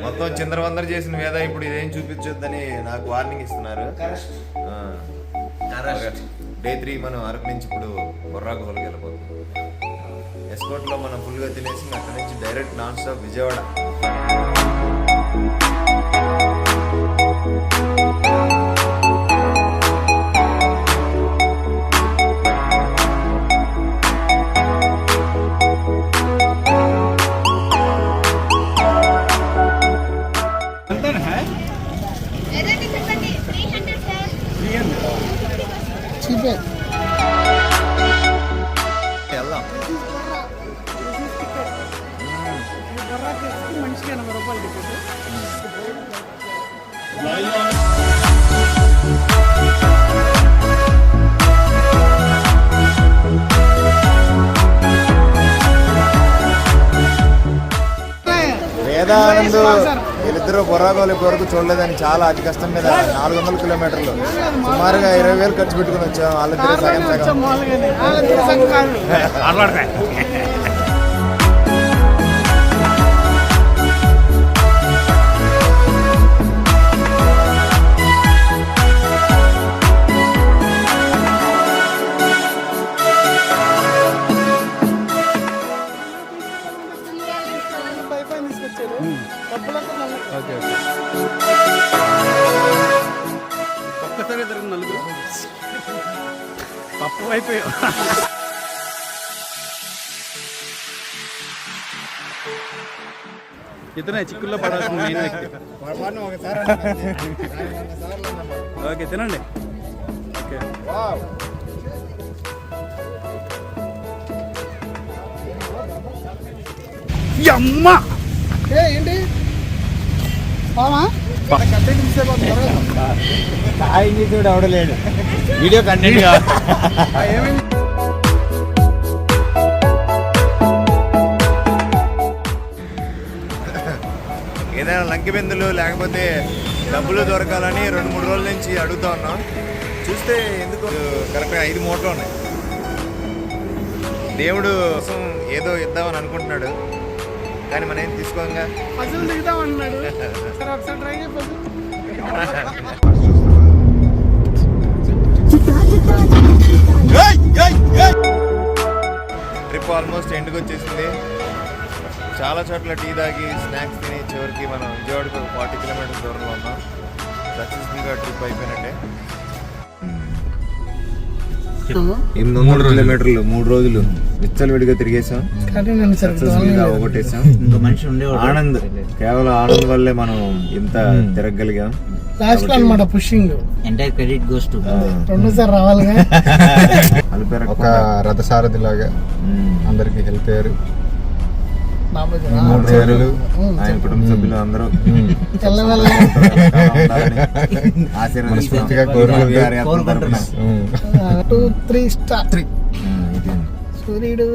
మొత్తం చిందరవందర చేసిన మీద ఇప్పుడు ఇదేం చూపించొద్దని నాకు వార్నింగ్ ఇస్తున్నారు. డే 3 మనం అరకు నుంచి ఇప్పుడు బొర్రాకు హోల్కి వెళ్ళిపోతాం. ఎస్కోట్లో మనం ఫుల్గా తినేసి అక్కడి నుంచి డైరెక్ట్ నాన్ స్టాప్ విజయవాడ. వెళ్దాం. మనిషికి 80 రూపాయలు టికెట్. వేదానంద్ వీళ్ళిద్దరూ బొర్రాగోలు వరకు చూడలేదని చాలా అతి కష్టం మీద 400 కిలోమీటర్లు సుమారుగా 20,000 ఖర్చు పెట్టుకుని వచ్చాం. వాళ్ళిద్దరూ సగం ఒక్కసారి జరిగిన నలుగురు తప్పు అయిపోయా. ఇతనే చిక్కుల్లో పడాల్సిన మెయిన్ వ్యక్తి. ఓకే తినండి. ఓకే అమ్మా ఏంటి అవడలేడు వీడియో కంటెంట్. ఏదైనా లంకి బిందులు లేకపోతే డబ్బులు దొరకాలని 2-3 రోజుల నుంచి అడుగుతా ఉన్నాం. చూస్తే ఎందుకు కరెక్ట్గా 5 మూటలు ఉన్నాయి. దేవుడు కోసం ఏదో ఇద్దామని అనుకుంటున్నాడు కానీ మనం ఏం తీసుకోంగా. పజల్ దిగుదామన్నాడు. ఒకసారి ట్రై చేయ. ట్రిప్ ఆల్మోస్ట్ ఎండ్కి వచ్చేసింది. చాలా చోట్ల టీ తాగి స్నాక్స్ తిని చివరికి మనం విజయవాడకు 40 కిలోమీటర్ల దూరంలో ఉన్నాం. సక్సెస్ఫుల్గా ట్రిప్ అయిపోయినట్టే. 800 కిలోమీటర్లు 3 రోజులు విచ్చలవిడిగా తిరిగేసాం. సక్సెస్ఫుల్గా ఒకటేసాం. ఆనంద్, కేవలం ఆనంద్ వల్లే మనం ఇంత తిరగగలిగాం. లాస్ట్ అన్నమాట pushing. Entire credit goes to రెండోసారి రావాలిగా. ఒక రథసారథి లాగా అందరికి హెల్ప్ అయ్యారు. 3 రోజులు ఆయన కుటుంబ సభ్యులు అందరూ ఆశీర్వదించుగా 2, 3 స్టార్. సూర్యుడు